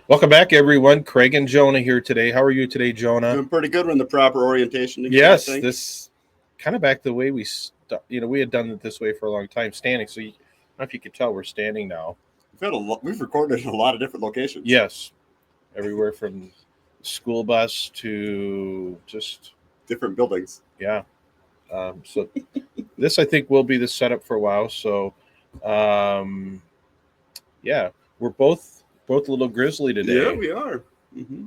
Welcome back, everyone. Craig and Jonah here today. How are you today, Jonah? Doing pretty good. We're in the proper orientation again, Yes, I think. this kind of back the way we had done it this way for a long time, standing. So, I don't know if you could tell, we're standing now. We've recorded in a lot of different locations. Yes, everywhere from school bus to just different buildings. Yeah. So this, I think, will be the setup for a while. So, yeah, we're both a little grizzly today. Yeah, we are. Mm-hmm.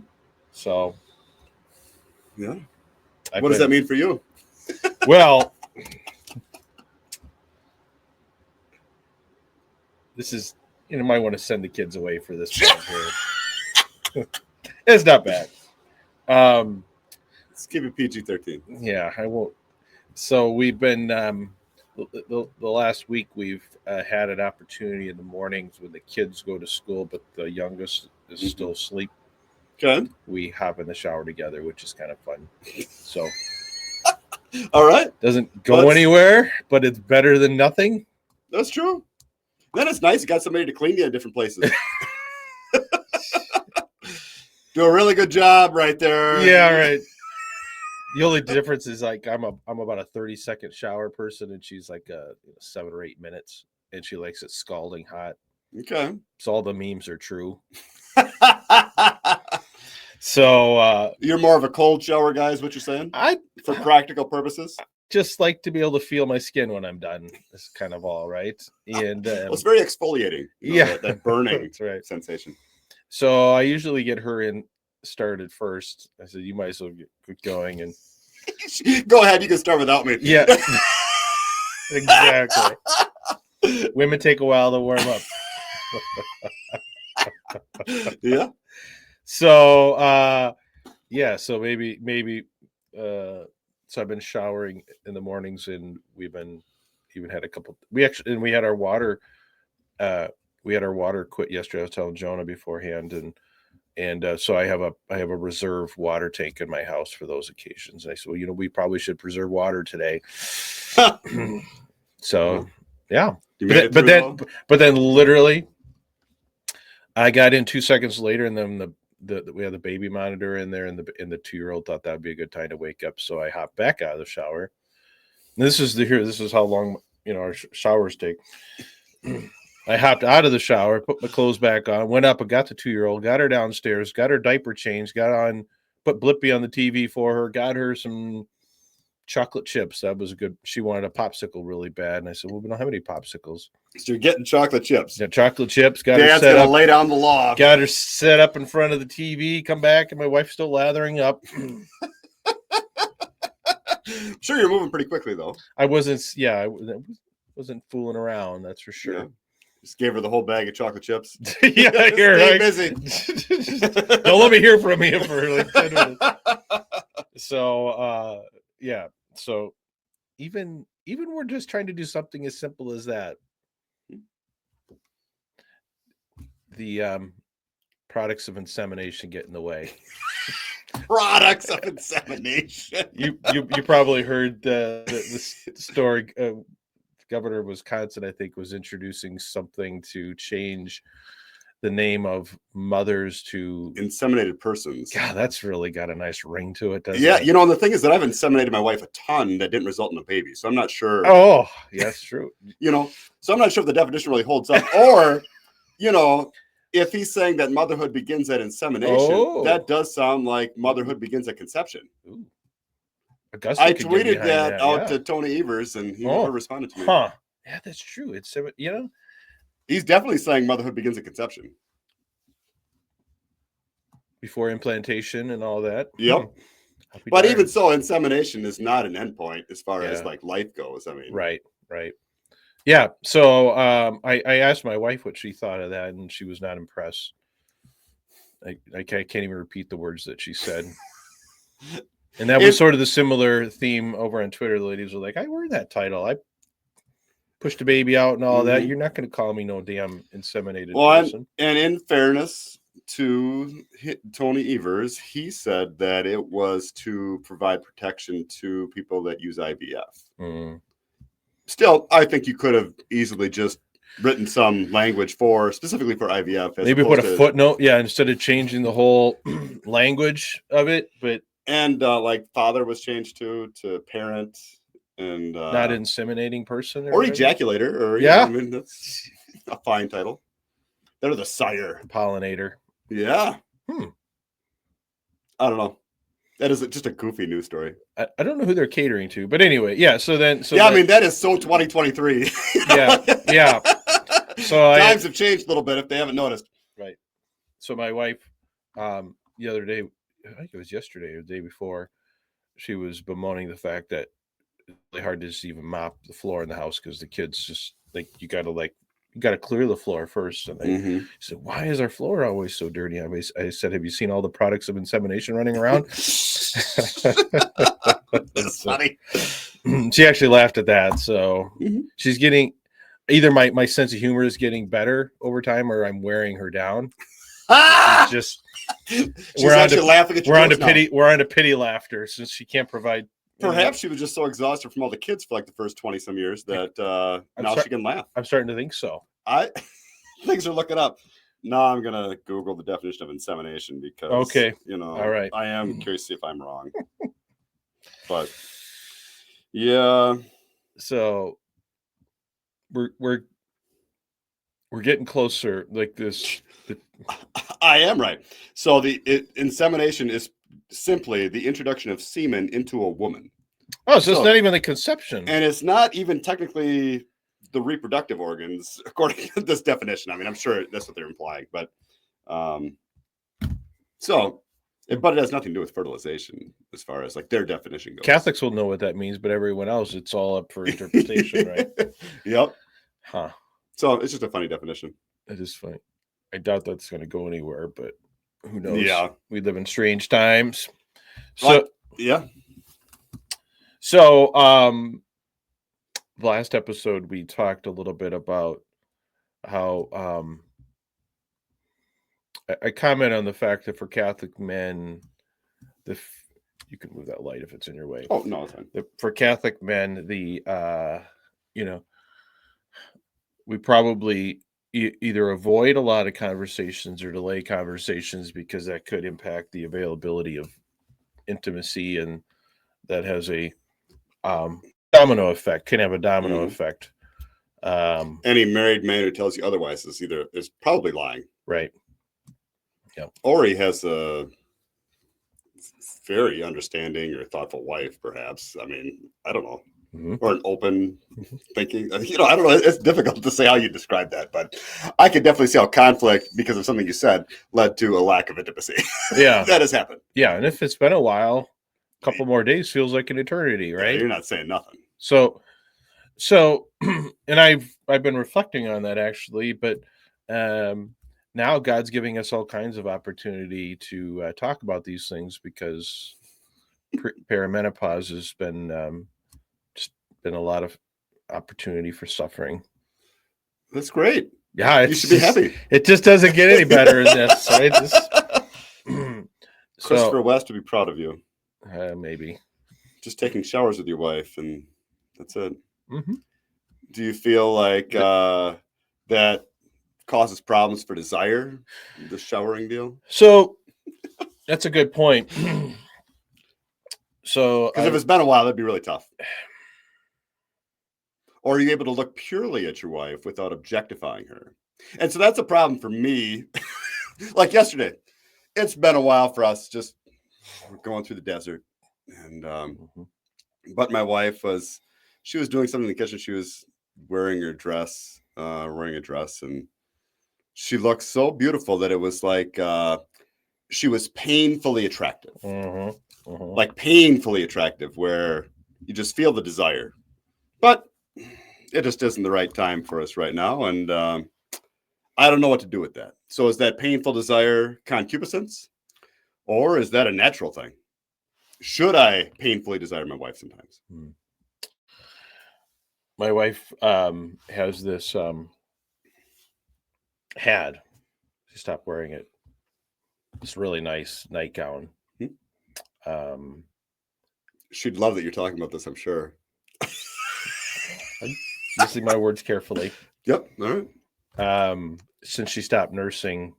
So, yeah. What does that mean for you? Well, this is, might want to send the kids away for this one here. It's not bad. Let's give it PG-13. Yeah, I won't. So we've been, the last week we've had an opportunity in the mornings when the kids go to school, but the youngest is still asleep. Okay. We hop in the shower together, which is kind of fun. So. All right. Doesn't go anywhere, but it's better than nothing. That's true. Then it's nice you got somebody to clean you in different places. Do a really good job right there. Yeah, right. The only difference is like I'm about a 30-second shower person, and she's like 7 or 8 minutes, and she likes it scalding hot. Okay. So all the memes are true. So you're more of a cold shower guy, is what you're saying? For practical purposes. Just like to be able to feel my skin when I'm done. That's kind of all right. And it's very exfoliating. That burning That's right. sensation. So I usually get her started first. I said, you might as well get going and go ahead. You can start without me. Yeah, exactly. Women take a while to warm up. Yeah. So so maybe so I've been showering in the mornings, and we've been even had a couple. We had our water. We had our water quit yesterday. I was telling Jonah beforehand, and so I have a reserve water tank in my house for those occasions. And I said, well, we probably should preserve water today. So yeah, but then literally, I got in 2 seconds later, and then we had the baby monitor in there, and the 2-year-old thought that'd be a good time to wake up. So I hopped back out of the shower. And this is how long our showers take. I hopped out of the shower, put my clothes back on, went up and got the 2-year-old, got her downstairs, got her diaper changed, put Blippi on the TV for her, got her some chocolate chips. That was good. She wanted a popsicle really bad. And I said, well, we don't have any popsicles. So you're getting chocolate chips. Yeah, chocolate chips. Got Dad's her set up. Lay down the law. Got her set up in front of the TV. Come back, and my wife's still lathering up. Sure, you're moving pretty quickly, though. I wasn't fooling around. That's for sure. Yeah. Just gave her the whole bag of chocolate chips. Yeah, you're right. Busy. Don't let me hear from you for like 10 minutes. So, yeah. So, even we're just trying to do something as simple as that. The products of insemination get in the way. Products of insemination. You probably heard the story. Governor of Wisconsin, I think, was introducing something to change the name of mothers to inseminated persons. God, that's really got a nice ring to it, doesn't it? Yeah, and the thing is that I've inseminated my wife a ton that didn't result in a baby, so I'm not sure. Oh, yeah, that's true. So I'm not sure if the definition really holds up, or if he's saying that motherhood begins at insemination, that does sound like motherhood begins at conception. Ooh. I tweeted that out to Tony Evers, and he never responded to me. Huh? Yeah, that's true. It's he's definitely saying motherhood begins at conception, before implantation and all that. Yep. But even so, insemination is not an endpoint as far as like life goes. I mean, right. Yeah. So I asked my wife what she thought of that, and she was not impressed. I can't even repeat the words that she said. And that was sort of the similar theme over on Twitter. The ladies were like, I wear that title. I pushed a baby out and all that. You're not going to call me no damn inseminated person. And in fairness to Tony Evers, he said that it was to provide protection to people that use IVF. Still, I think you could have easily just written some language specifically for IVF. Maybe put a footnote, instead of changing the whole language of it. But like father was changed to parent, and not inseminating person or ejaculator, or I mean, that's a fine title. They're the sire pollinator. Yeah. I don't know. That is just a goofy news story. I don't know who they're catering to, but anyway, I mean, that is so 2023. Yeah. So times have changed a little bit if they haven't noticed. Right. So my wife, the other day, I think it was yesterday or the day before, she was bemoaning the fact that it's really hard to just even mop the floor in the house because the kids just you got to clear the floor first. And she said, "Why is our floor always so dirty?" I said, "Have you seen all the products of insemination running around?" That's funny. She actually laughed at that. So she's getting either my sense of humor is getting better over time, or I'm wearing her down. She's laughing at you. We're on to pity laughter since she can't provide. Perhaps she was just so exhausted from all the kids for like the first 20 some years that now she can laugh. I'm starting to think so. Things are looking up. Now I'm gonna Google the definition of insemination because all right. I am curious to see if I'm wrong. But yeah. So we're getting closer like this. I am right. So insemination is simply the introduction of semen into a woman. Oh, so it's not even the conception. And it's not even technically the reproductive organs, according to this definition. I mean, I'm sure that's what they're implying, but but it has nothing to do with fertilization as far as like their definition goes. Catholics will know what that means, but everyone else, it's all up for interpretation, right? Yep. Huh. So it's just a funny definition. It is funny. I doubt that's going to go anywhere, but who knows? Yeah. We live in strange times. So, yeah. So, last episode, we talked a little bit about how I comment on the fact that for Catholic men, you can move that light if it's in your way. Oh, no, it's fine. For Catholic men, we probably either avoid a lot of conversations or delay conversations because that could impact the availability of intimacy, and that has a domino effect. Can have a domino effect. Any married man who tells you otherwise is probably lying, right? Yeah, or he has a very understanding or thoughtful wife, perhaps. I mean, I don't know. Or an open thinking, I don't know. It's difficult to say how you describe that, but I could definitely see how conflict, because of something you said, led to a lack of intimacy. Yeah, that has happened. Yeah, and if it's been a while, a couple more days feels like an eternity, right? Yeah, you're not saying nothing. So, and I've been reflecting on that actually, but now God's giving us all kinds of opportunity to talk about these things because perimenopause has been been a lot of opportunity for suffering. That's great. Yeah, you should be happy. It just doesn't get any better than this, right? Christopher West would be proud of you. Maybe just taking showers with your wife, and that's it. Do you feel like that causes problems for desire, the showering deal? So that's a good point. So because if it's been a while, that'd be really tough. Or are you able to look purely at your wife without objectifying her? And so that's a problem for me. Like yesterday, it's been a while for us. Just we're going through the desert, and but my wife was doing something in the kitchen. She was wearing a dress, and she looked so beautiful that it was like she was painfully attractive, like painfully attractive, where you just feel the desire, but it just isn't the right time for us right now. And I don't know what to do with that. So is that painful desire concupiscence, or is that a natural thing? Should I painfully desire my wife sometimes? My wife has this she stopped wearing it. This really nice nightgown. She'd love that you're talking about this, I'm sure. using my words carefully. Yep. All right. Since she stopped nursing,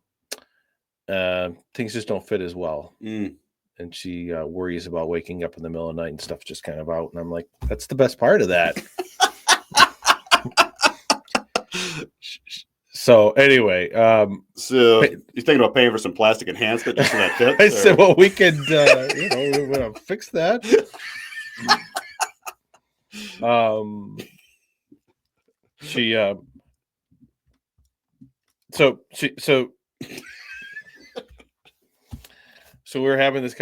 things just don't fit as well. And she worries about waking up in the middle of the night and stuff just kind of out. And I'm like, that's the best part of that. So anyway, so you thinking about paying for some plastic enhancement just so that fits? I said, well, we could, we're going to fix that. So we were having this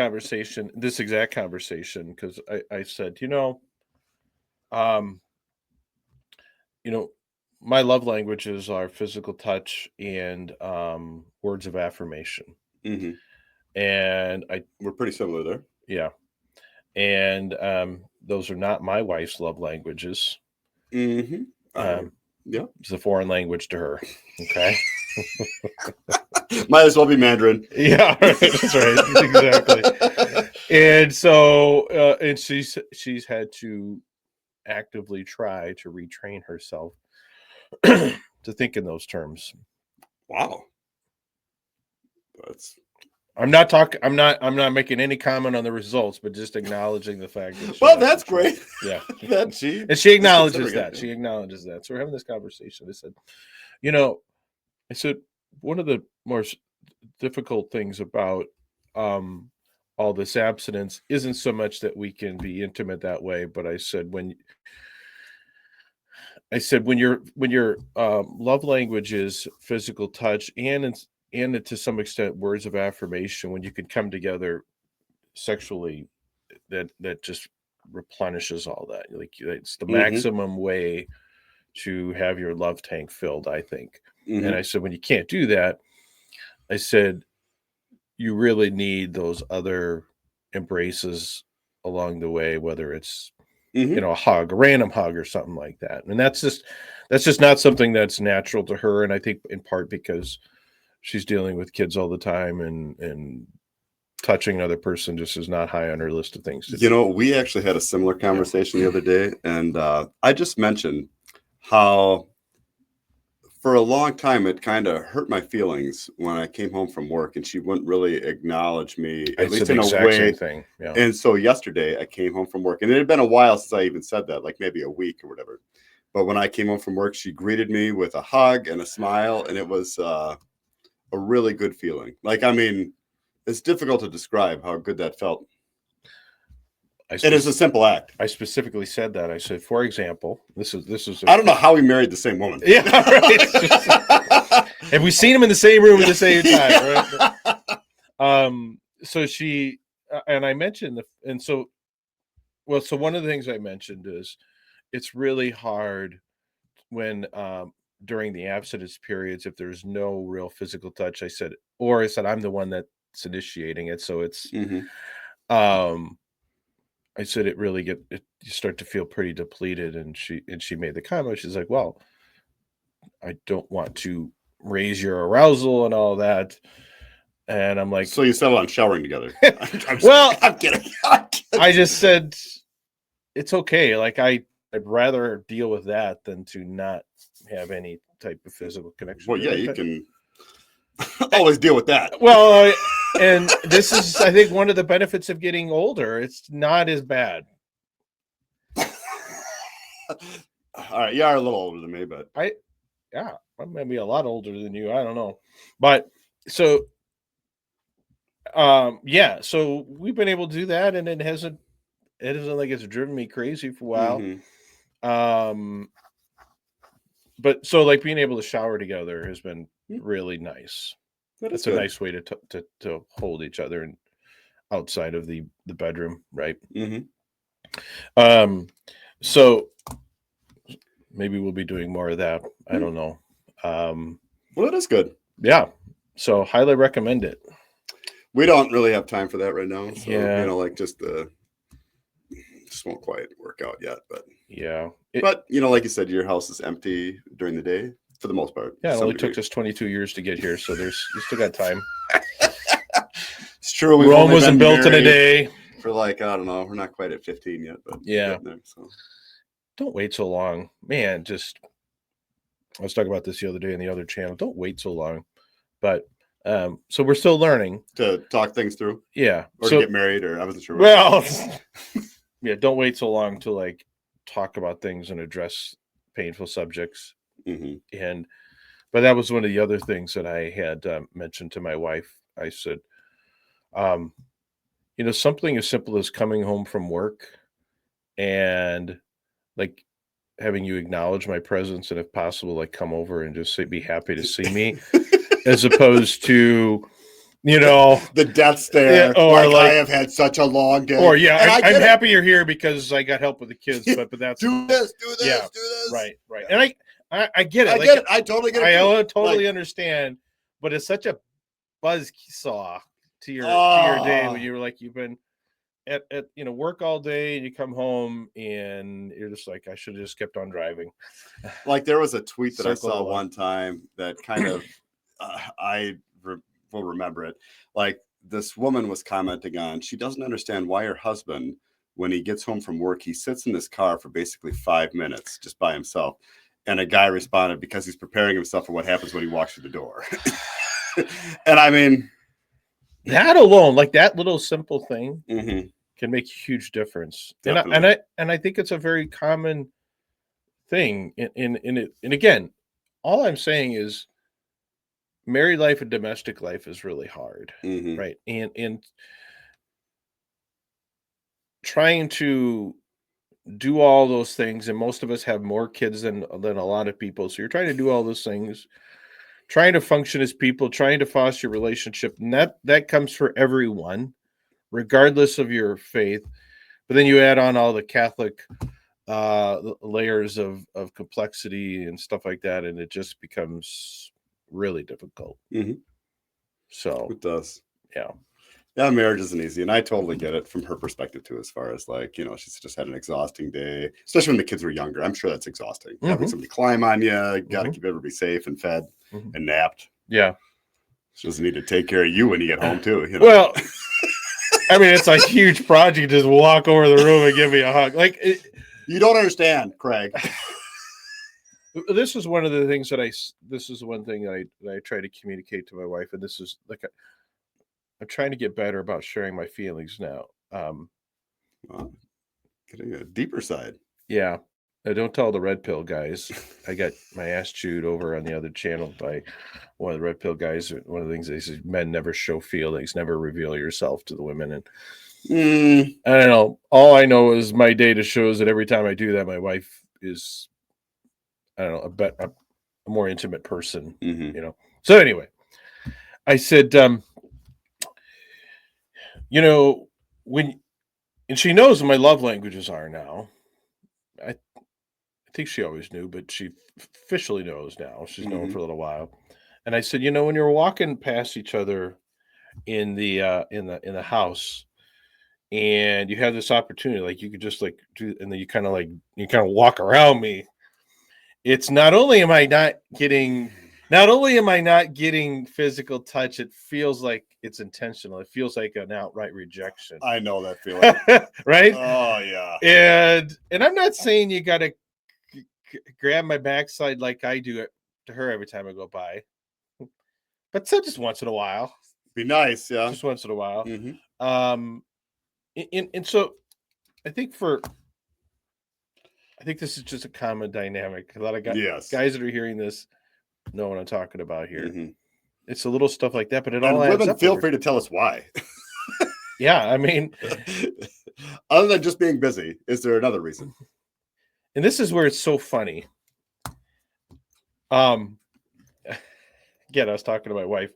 exact conversation, because I said, my love languages are physical touch and words of affirmation. Mm-hmm. And we're pretty similar there. Yeah. And those are not my wife's love languages. Mm-hmm. Yeah. It's a foreign language to her. Okay. Might as well be Mandarin. Yeah, right. That's right. Exactly. And so, and she's had to actively try to retrain herself to think in those terms. Wow. I'm not making any comment on the results, but just acknowledging the fact that that's great. Yeah. And she acknowledges that. She acknowledges that. So we're having this conversation. I said, one of the most difficult things about all this abstinence isn't so much that we can be intimate that way, but I said when your love language is physical touch and to some extent words of affirmation, when you can come together sexually, that just replenishes all that. Like, it's the maximum way to have your love tank filled, I think. And I said, when you can't do that, I said, you really need those other embraces along the way, whether it's a hug, a random hug or something like that. And that's just not something that's natural to her. And I think in part because she's dealing with kids all the time, and touching another person just is not high on her list of things to do. We actually had a similar conversation the other day, and I just mentioned how for a long time it kind of hurt my feelings when I came home from work and she wouldn't really acknowledge me, at least in a way. Thing. Yeah. And so yesterday I came home from work, and it had been a while since I even said that, like maybe a week or whatever. But when I came home from work, she greeted me with a hug and a smile, and it was a really good feeling. Like, I mean, it's difficult to describe how good that felt. It is a simple act. I specifically said that. I said, for example, this is. I don't know how we married the same woman. Yeah, right. Have we seen them in the same room at the same time? Right. So she and I mentioned so one of the things I mentioned is it's really hard when during the abstinence periods, if there's no real physical touch. I said I'm the one that's initiating it, so it's I said it really you start to feel pretty depleted, and she made the comment. She's like, well, I don't want to raise your arousal and all that. And I'm like, so you settle on showering together. I'm kidding. I just said, it's okay. Like, I'd rather deal with that than to not have any type of physical connection. Well, yeah, you can always deal with that. Well, and this is, I think, one of the benefits of getting older. It's not as bad. All right, you are a little older than me, but I'm maybe a lot older than you. I don't know, but so so we've been able to do that, and it isn't like it's driven me crazy for a while. But so, like, being able to shower together has been really nice. It's a nice way to hold each other and outside of the bedroom, right? So maybe we'll be doing more of that. I don't know. Well, it is good. Yeah. So highly recommend it. We don't really have time for that right now. So, yeah. just won't quite work out yet, but yeah. But like you said, your house is empty during the day for the most part. Yeah, it only took us 22 years to get here, so you still got time. It's true. Rome wasn't built in a day. For I don't know, we're not quite at 15 yet, but yeah. there, so. don't wait so long, man. Just I was talking about this the other day in the other channel. Don't wait so long, but so we're still learning to talk things through. Yeah, or to get married, or I wasn't sure. Well, yeah, don't wait so long to like talk about things and address painful subjects. But that was one of the other things that I had mentioned to my wife. I said, something as simple as coming home from work and like having you acknowledge my presence, and if possible, like come over and just say, be happy to see me, as opposed to, the death stare, or like I have had such a long day. Or I'm happy you're here because I got help with the kids, but that's do this, do this. Right. And I get it. I get it. I totally get it. I totally understand, but it's such a buzz saw to your day when you were like, you've been at work all day and you come home and you're just like, I should have just kept on driving. Like there was a tweet that I saw one time that kind of I will remember it. Like this woman was commenting on, she doesn't understand why her husband, when he gets home from work, he sits in his car for basically 5 minutes just by himself. And a guy responded, because he's preparing himself for what happens when he walks through the door. And I mean, that alone, like that little simple thing can make a huge difference. And I think it's a very common thing in it. And again, all I'm saying is married life and domestic life is really hard, right? And trying to do all those things, and most of us have more kids than a lot of people, so you're trying to do all those things, trying to function as people, trying to foster a relationship, and that comes for everyone, regardless of your faith. But then you add on all the Catholic layers of complexity and stuff like that, and it just becomes really difficult. So it does. Yeah, marriage isn't easy, and I totally get it from her perspective too, as far as like, she's just had an exhausting day, especially when the kids were younger. I'm sure that's exhausting. Having somebody climb on you, got to keep everybody safe and fed and napped. Yeah. She doesn't need to take care of you when you get home too. Well, I mean, it's a huge project. Just walk over the room and give me a hug. Like you don't understand, Craig. This is one of the things this is one thing that I try to communicate to my wife, and this is like I'm trying to get better about sharing my feelings now. Getting a deeper side. Yeah. Now, don't tell the red pill guys. I got my ass chewed over on the other channel by one of the red pill guys. One of the things they say, men never show feelings, never reveal yourself to the women. And I don't know. All I know is my data shows that every time I do that, my wife is, I don't know, a more intimate person, So anyway, I said, and she knows what my love languages are now. I think she always knew, but she officially knows now. She's known for a little while. And I said, when you're walking past each other in the house, and you have this opportunity, like you could just like do, and then you kind of walk around me. It's not only am I not getting physical touch, it feels like it's intentional. It feels like an outright rejection. I know that feeling. Right? Oh yeah. And I'm not saying you got to grab my backside like I do it to her every time I go by, but so just once in a while. Be nice, yeah. Just once in a while. And so I think this is just a common dynamic. A lot of guys that are hearing this know what I'm talking about here. It's a little stuff like that, but all adds women up. Feel free to tell us why. Yeah, I mean, other than just being busy, is there another reason? And this is where it's so funny. Again, I was talking to my wife,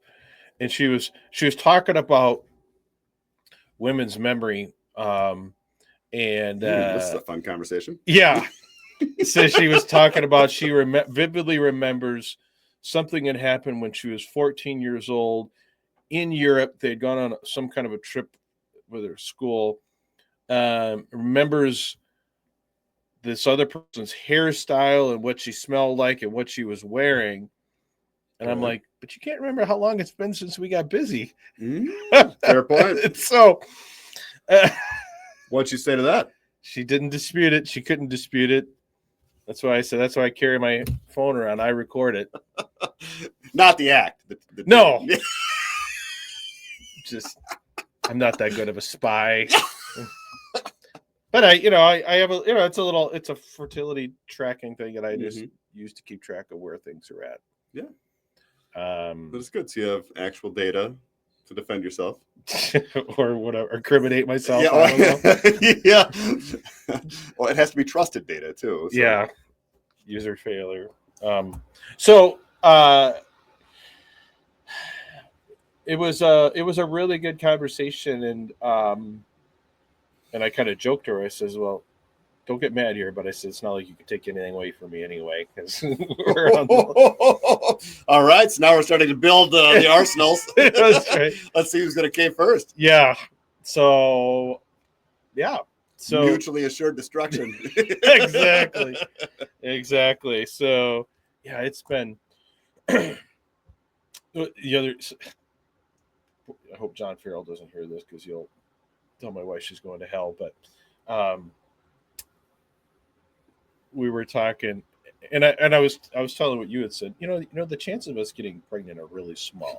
and she was talking about women's memory. And this is a fun conversation. Yeah. So she was talking about she vividly remembers something that happened when she was 14 years old in Europe. They'd gone on some kind of a trip with her school. Remembers this other person's hairstyle and what she smelled like and what she was wearing. And I'm like, but you can't remember how long it's been since we got busy. Fair point. So what'd you say to that? She didn't dispute it. She couldn't dispute it. That's why I said, that's why I carry my phone around. I record it. Not the act. No. Just, I'm not that good of a spy. But I have a, it's a fertility tracking thing that I just use to keep track of where things are at. Yeah. But it's good. So you have actual data to defend yourself. or whatever, incriminate myself. Yeah. I don't know. Yeah. Well, it has to be trusted data too. So. Yeah. User failure. It was a really good conversation, and I kind of joked to her. I says, "Well, don't get mad here," but I said, "It's not like you can take anything away from me anyway." Because all right, so now we're starting to build the arsenals. That's right. Let's see who's going to cave first. Yeah. So, yeah. So mutually assured destruction. Exactly. So, yeah, it's been the other. I hope John Farrell doesn't hear this because he'll tell my wife she's going to hell. But we were talking, and I was telling what you had said. The chances of us getting pregnant are really small.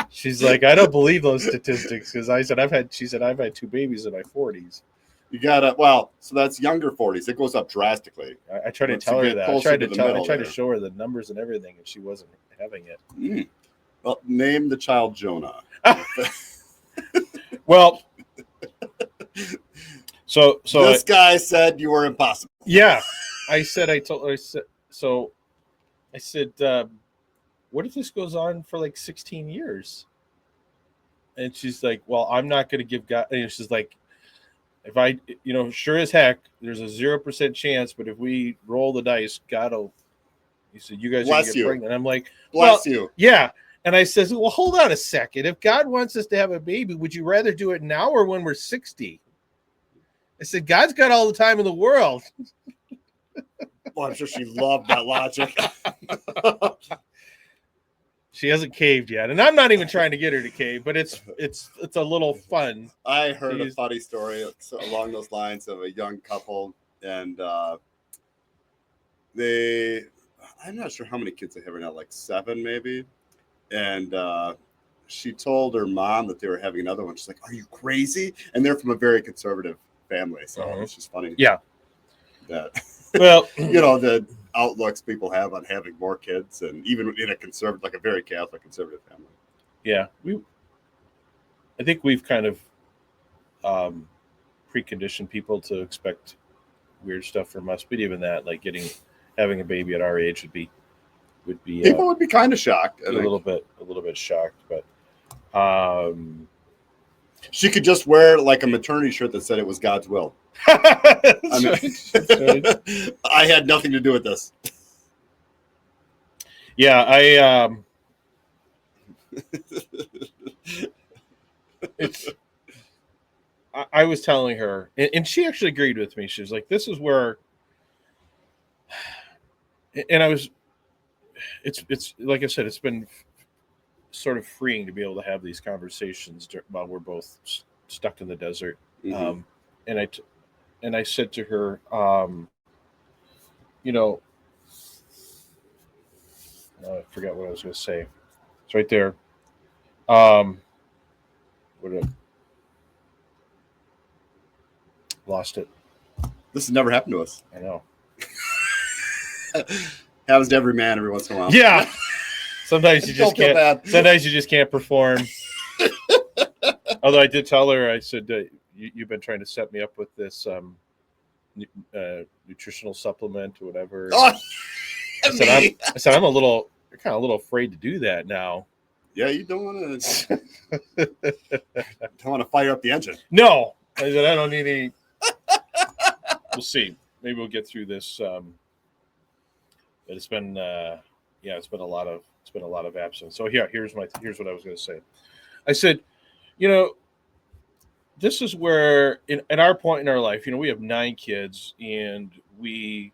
She's like, I don't believe those statistics because I said I've had 2 babies in my 40s. You gotta so that's younger 40s. It goes up drastically. I tried to tell her that. I tried to show her the numbers and everything, and she wasn't having it. Well, name the child Jonah. Well, so this guy said you were impossible. Yeah, I said, what if this goes on for like 16 years? And she's like, well, I'm not going to give God. And she's like, if I, sure as heck, there's a 0% chance, but if we roll the dice, God will. He said, you guys are going to get pregnant. I'm like, bless you. Yeah. And I says, well, hold on a second. If God wants us to have a baby, would you rather do it now or when we're 60? I said, God's got all the time in the world. Well, I'm sure she loved that logic. She hasn't caved yet, and I'm not even trying to get her to cave, but it's a little fun. I heard a funny story along those lines of a young couple, and I'm not sure how many kids they have right now, like 7 maybe. And she told her mom that they were having another one. She's like, "Are you crazy?" And they're from a very conservative family, so it's just funny. Yeah. That well, the outlooks people have on having more kids, and even in a conservative, like a very Catholic conservative family. Yeah, I think we've kind of preconditioned people to expect weird stuff from us, but even that, like having a baby at our age would be people would be kind of shocked. A little bit shocked, but she could just wear like a maternity shirt that said it was God's will. That's right. I had nothing to do with this. Yeah, I was telling her, and she actually agreed with me. She was like, "This is where," and I was. It's like I said, it's been sort of freeing to be able to have these conversations while we're both stuck in the desert. And I said to her, I forgot what I was going to say. It's right there. Lost it. This has never happened to us. I know. Happens to every man every once in a while. Yeah. Sometimes you just can't. Bad. Sometimes you just can't perform. Although I did tell her, I said, "You've been trying to set me up with this nutritional supplement or whatever." Oh, I said, I'm kind of a little afraid to do that now. Yeah, you don't want to fire up the engine. No, I said I don't need any. We'll see. Maybe we'll get through this. But it's been a lot of absence. So here's what I was going to say. I said, this is where at our point in our life, we have 9 kids, and we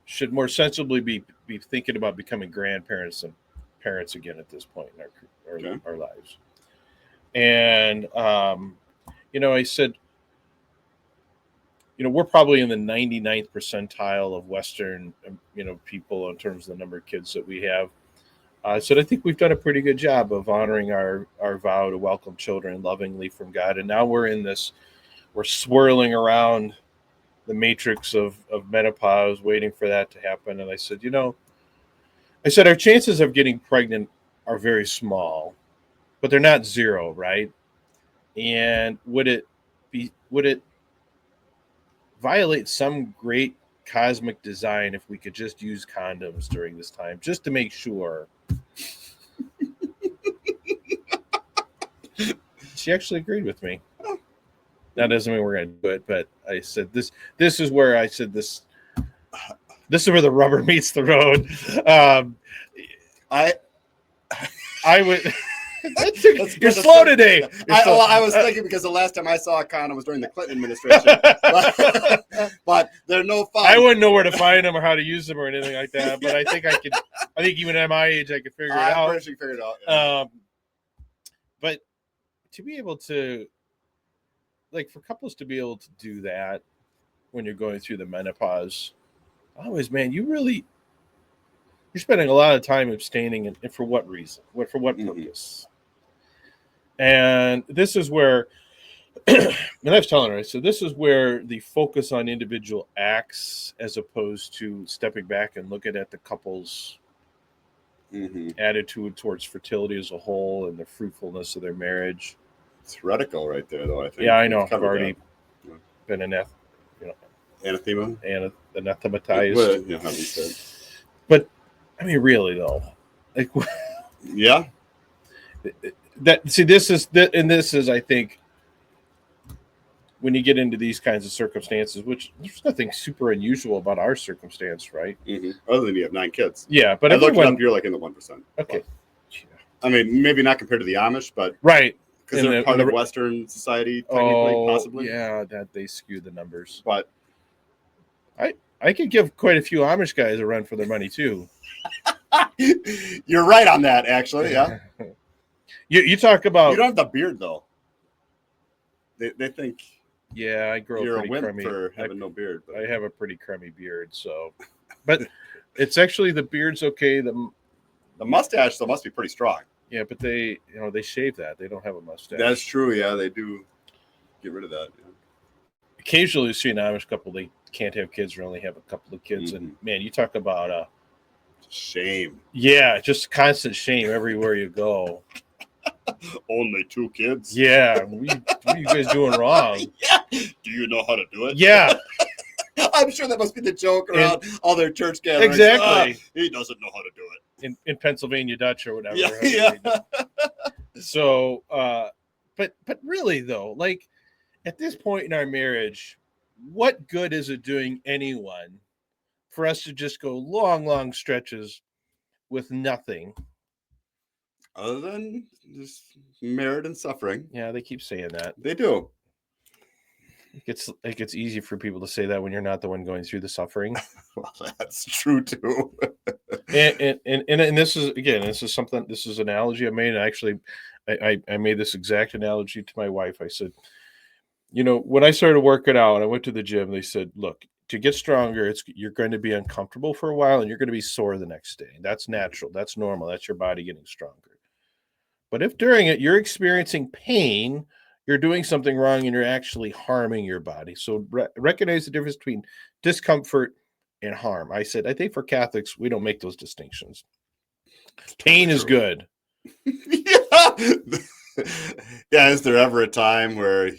should more sensibly be thinking about becoming grandparents and parents again at this point in our lives. And I said, we're probably in the 99th percentile of Western, people in terms of the number of kids that we have. So I think we've done a pretty good job of honoring our vow to welcome children lovingly from God. And now we're swirling around the matrix of menopause, waiting for that to happen. And I said, our chances of getting pregnant are very small, but they're not zero, right? And would it violate some great cosmic design if we could just use condoms during this time, just to make sure? She actually agreed with me. That doesn't mean we're going to do it, but I said this is where I said this is where the rubber meets the road. I would. You're slow today. I was thinking, because the last time I saw a condom was during the Clinton administration, but they're no fun. I wouldn't know where to find them or how to use them or anything like that. But I think I could. I think even at my age, I could figure it out. I'm sure you figured it out. Yeah. But to be able to, for couples to be able to do that when you're going through the menopause, always, man, you're spending a lot of time abstaining, and for what reason? For what purpose? And this is where, and I was telling her, so this is where the focus on individual acts, as opposed to stepping back and looking at the couple's attitude towards fertility as a whole and the fruitfulness of their marriage. It's radical right there, though, I think. Yeah, I know. I've already been anathematized. But I mean, really, though, yeah. This is, I think, when you get into these kinds of circumstances, which there's nothing super unusual about our circumstance, right? Other than you have 9 kids. Yeah, but I looked it up, you're like in the 1%. Okay. I mean, maybe not compared to the Amish, but right, because they're part of Western society, technically, possibly. Yeah, that they skew the numbers. But I could give quite a few Amish guys a run for their money too. You're right on that, actually. Yeah. You talk about. You don't have the beard, though. They think. Yeah, I grow you're pretty a wimp crummy. for having no beard. But. I have a pretty crummy beard, so. But it's actually, the beard's okay. The mustache, though, must be pretty strong. Yeah, but they shave that. They don't have a mustache. That's true. Yeah, they do get rid of that. Yeah. Occasionally, you see an Amish couple, they can't have kids or only have a couple of kids, and man, you talk about shame. Yeah, just constant shame everywhere you go. Only 2 kids. Yeah, what are you guys doing wrong? Yeah. Do you know how to do it? Yeah. I'm sure that must be the joke around all their church gatherings. Exactly. He doesn't know how to do it. In Pennsylvania Dutch or whatever. Yeah. So, but really though, at this point in our marriage, what good is it doing anyone for us to just go long stretches with nothing? Other than just merit and suffering. Yeah, they keep saying that. They do. It gets easy for people to say that when you're not the one going through the suffering. Well, that's true too. and this is an analogy I made. Actually, I made this exact analogy to my wife. I said, when I started working out, I went to the gym. They said, look, to get stronger, you're going to be uncomfortable for a while, and you're going to be sore the next day. That's natural. That's normal. That's your body getting stronger. But if during it you're experiencing pain, you're doing something wrong and you're actually harming your body. So recognize the difference between discomfort and harm. I said, I think for Catholics, we don't make those distinctions. Pain is good. Yeah. Yeah. Is there ever a time where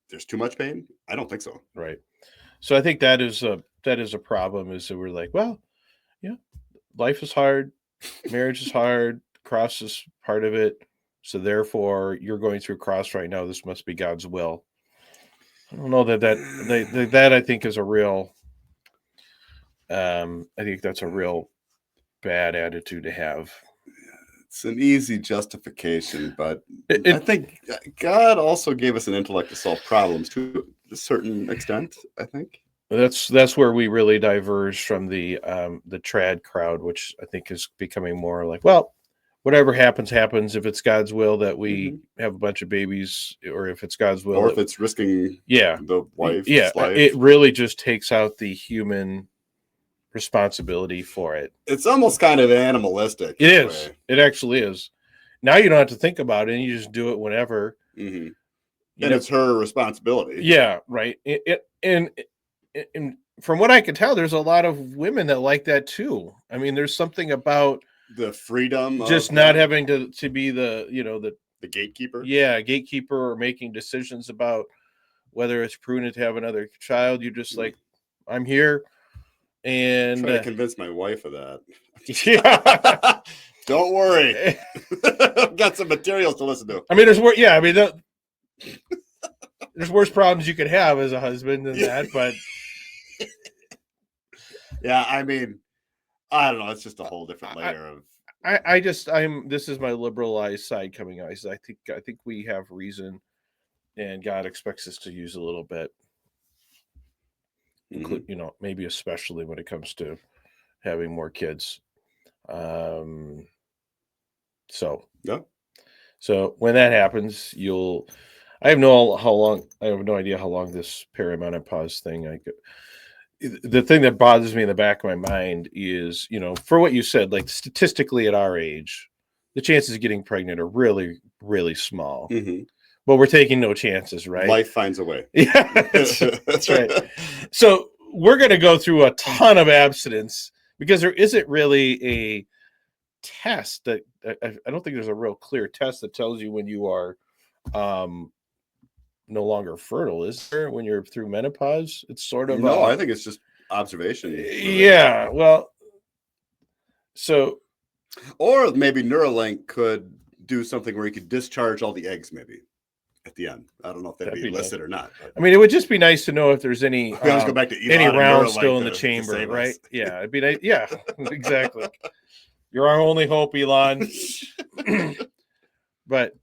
there's too much pain? I don't think so. Right. So I think that is a problem, is that we're like, well, yeah, life is hard. Marriage is hard. Cross is part of it. So therefore, you're going through a cross right now. This must be God's will. I don't know that I think is a real. I think that's a real bad attitude to have. It's an easy justification, but I think God also gave us an intellect to solve problems to a certain extent. I think that's where we really diverge from the trad crowd, which I think is becoming more like, well, whatever happens, happens. If it's God's will that we have a bunch of babies, or if it's God's will, or if it's risking the wife's life, it really just takes out the human responsibility for it. It's almost kind of animalistic. It is. It actually is. Now you don't have to think about it, and you just do it whenever. And it's her responsibility. Yeah, right. And from what I can tell, there's a lot of women that like that too. I mean, there's something about the freedom, just not having to be the gatekeeper. Yeah, gatekeeper, or making decisions about whether it's prudent to have another child. You're just like, I'm here, and try to convince my wife of that. Yeah. Don't worry, I've got some materials to listen to. I mean, there's worse. Yeah, I mean, there's worse problems you could have as a husband than that, but yeah, I mean, I don't know. It's just a whole different layer of. This is my liberalized side coming out. I think we have reason, and God expects us to use a little bit, maybe especially when it comes to having more kids. So when that happens, I have no idea how long this perimenopause thing. The thing that bothers me in the back of my mind is, for what you said, like statistically at our age, the chances of getting pregnant are really, really small. But we're taking no chances, right? Life finds a way. Yeah, that's right. So we're going to go through a ton of abstinence because there isn't really a test that I don't think there's a real clear test that tells you when you are no longer fertile, is there, when you're through menopause? It's sort of I think it's just observation. Yeah, well, so or maybe Neuralink could do something where you could discharge all the eggs maybe at the end. I don't know if that'd be listed or not. But. I mean, it would just be nice to know if there's any we always go back to any rounds still in the chamber, right? Yeah, it'd be nice. Yeah, exactly. You're our only hope, Elon. But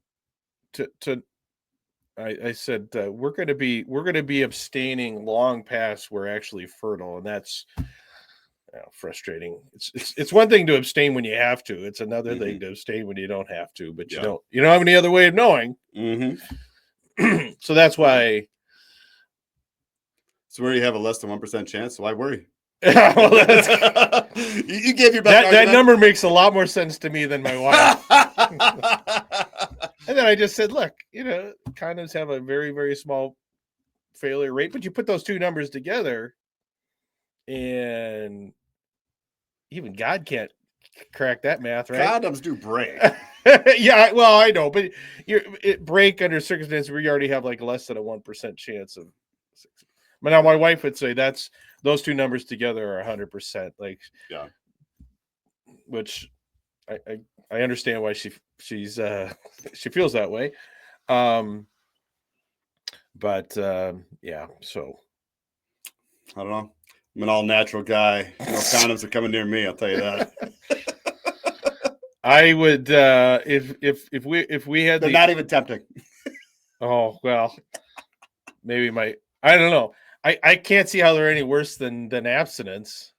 I said we're going to be abstaining long past we're actually fertile, and that's frustrating. It's one thing to abstain when you have to. It's another thing to abstain when you don't have to. But you don't have any other way of knowing. So that's why. So where you have a less than 1% chance, so why worry? Well, you gave your best that number makes a lot more sense to me than my wife. And then I just said, look, condoms have a very, very small failure rate, but you put those two numbers together, and even God can't crack that math, right? Condoms do break. Yeah, well, I know, but it break under circumstances where you already have like less than a 1% chance of. But now my wife would say those two numbers together are 100%. Like, yeah, which I understand why she feels that way. But yeah, so I don't know. I'm an all natural guy. No condoms are coming near me. I'll tell you that. I would if we had. They're not even tempting. Oh well, maybe I don't know. I can't see how they're any worse than abstinence.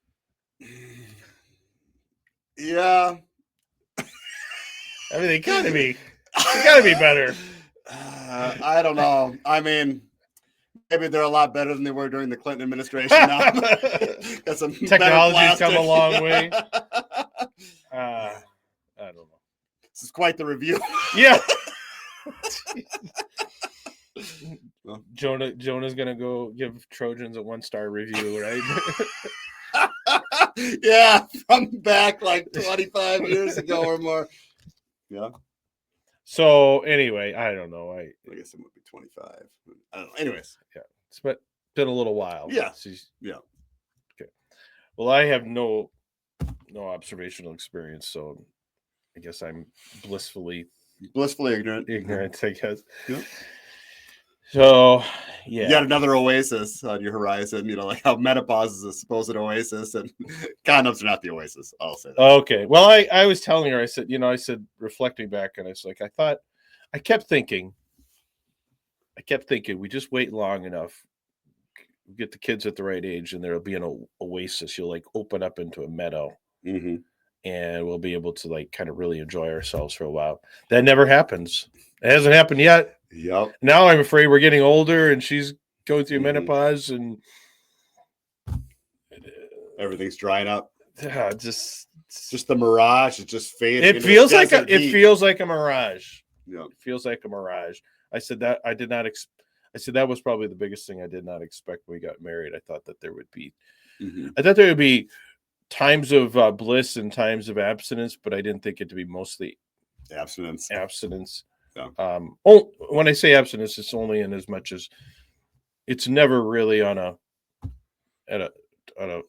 Yeah. I mean, they gotta be better. I don't know. I mean, maybe they're a lot better than they were during the Clinton administration now. Got some technology's come a long way. I don't know. This is quite the review. Yeah. Jonah's gonna go give Trojans a 1-star review, right? Yeah, from back like 25 years ago or more. Yeah. So anyway, I don't know. I guess it would be 25. I don't know. Anyways, yeah, it's been a little while. Yeah. Yeah. Okay. Well, I have no observational experience, so I guess I'm blissfully ignorant. I guess. Yeah. So, yeah. You got another oasis on your horizon, like how menopause is a supposed oasis, and condoms are not the oasis. I'll say that. Okay. Well, I was telling her, I said, reflecting back, and it's like, I kept thinking, we just wait long enough, get the kids at the right age, and there'll be an oasis. You'll like open up into a meadow. and we'll be able to like kind of really enjoy ourselves for a while. That never happens. It hasn't happened yet. Yep. Now I'm afraid we're getting older and she's going through Mhm. menopause and Everything's drying up. Just the mirage is just fading. It feels like a mirage. Yeah. It feels like a mirage. I said that I did not. I said that was probably the biggest thing I did not expect when we got married. I thought that there would be, I thought there would be times of bliss and times of abstinence, but I didn't think it to be mostly abstinence. Yeah. When I say abstinence, it's only in as much as it's never really on a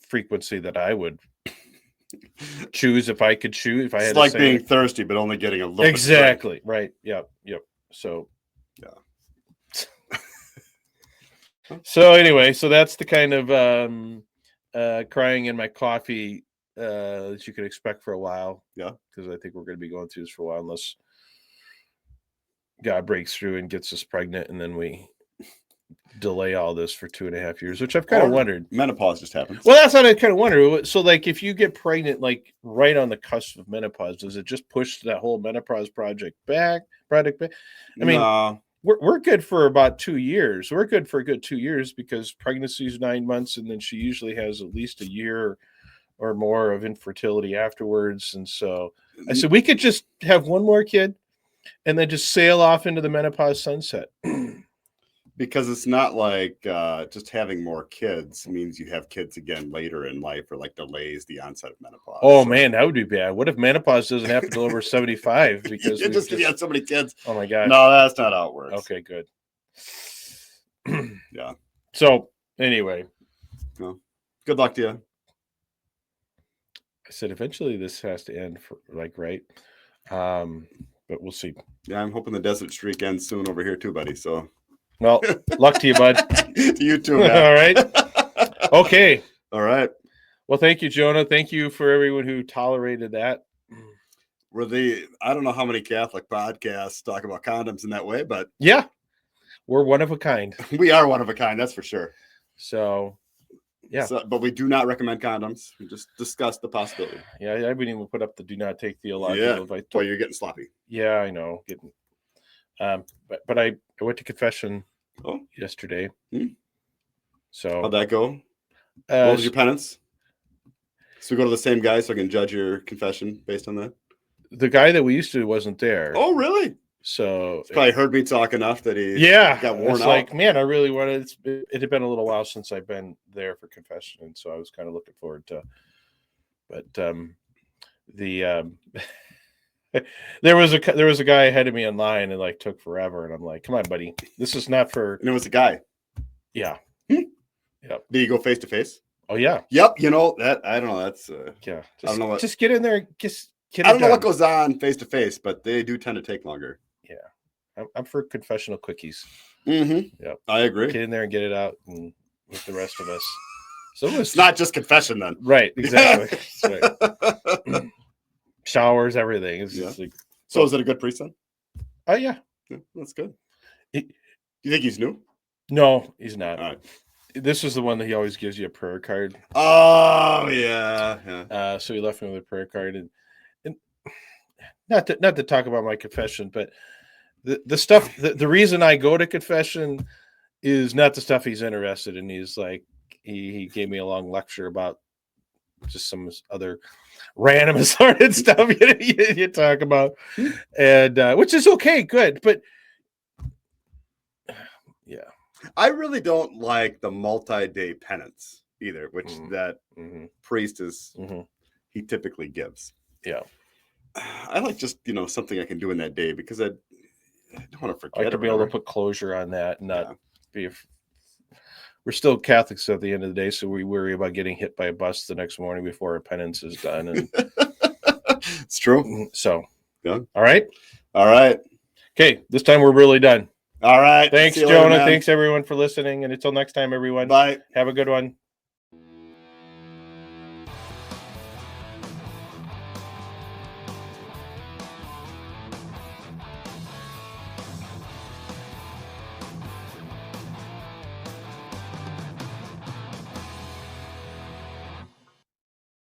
frequency that I would choose if I could choose. If I had, it's like being thirsty, but only getting a little. Exactly. Right. Yep. So yeah. So anyway, so that's the kind of crying in my coffee that you can expect for a while. Yeah. Because I think we're going to be going through this for a while unless God breaks through and gets us pregnant, and then we delay all this for 2.5 years, which I've kind of wondered. Menopause just happens. Well, that's what I kind of wonder. So like if you get pregnant like right on the cusp of menopause, does it just push that whole menopause project back? I mean, no. We're good for about 2 years. We're good for a good 2 years because pregnancy is 9 months, and then she usually has at least a year or more of infertility afterwards. And so I said we could just have one more kid and then just sail off into the menopause sunset. Because it's not like just having more kids means you have kids again later in life, or like delays the onset of menopause. Oh, so. Man, that would be bad. What if menopause doesn't happen until over 75? Because you just had so many kids. Oh my God. No, that's not how it works. Okay, good. Yeah. So anyway. Well, good luck to you. I said eventually this has to end for right. But we'll see. Yeah, I'm hoping the desert streak ends soon over here too, buddy. So well, luck to you, bud. To you too, man. All right. Okay. All right. Well, thank you, Jonah. Thank you for everyone who tolerated that. I don't know how many Catholic podcasts talk about condoms in that way, but yeah, we're one of a kind. We are one of a kind, that's for sure. So, yeah. But we do not recommend condoms. We just discussed the possibility. Yeah, I wouldn't even put up the do not take theological advice. Well, you're getting sloppy. Yeah, I know. But I went to confession yesterday. So how'd that go? What was your penance? So we go to the same guy so I can judge your confession based on that? The guy that we used to wasn't there. Oh, really? So he's probably heard me talk enough that he got worn out. Like, man, I really wanted it had been a little while since I've been there for confession, and so I was kind of looking forward to. But there was a guy ahead of me in line and like took forever, and I'm like, come on, buddy, this is not for. And it was a guy. Yeah. Yep. Did you go face to face? Oh yeah. Yep. You know that I don't know. That's yeah. I don't know what. Just get in there. I don't know what goes on face to face, but they do tend to take longer. Yeah. I'm for confessional quickies. Mm-hmm. Yeah. I agree. Get in there and get it out, and with the rest of us. So it's not just confession then. Right. Exactly. Right. Showers, everything. It's just like, so is it a good priest then? Oh yeah. That's good. You think he's new? No, he's not. All right. This is the one that he always gives you a prayer card. Oh yeah. So he left me with a prayer card, and not to talk about my confession, but the stuff. The reason I go to confession is not the stuff he's interested in. He's like he gave me a long lecture about just some other random assorted stuff you talk about, and which is okay, good, but yeah. I really don't like the multi-day penance either, which that priest is he typically gives. Yeah. I like just, something I can do in that day because I don't want to forget. I like to be able to put closure on that and not be. We're still Catholics at the end of the day, so we worry about getting hit by a bus the next morning before our penance is done. And it's true. So, yeah. All right. Okay. This time we're really done. All right. Thanks, Jonah. Thanks, everyone, for listening. And until next time, everyone. Bye. Have a good one.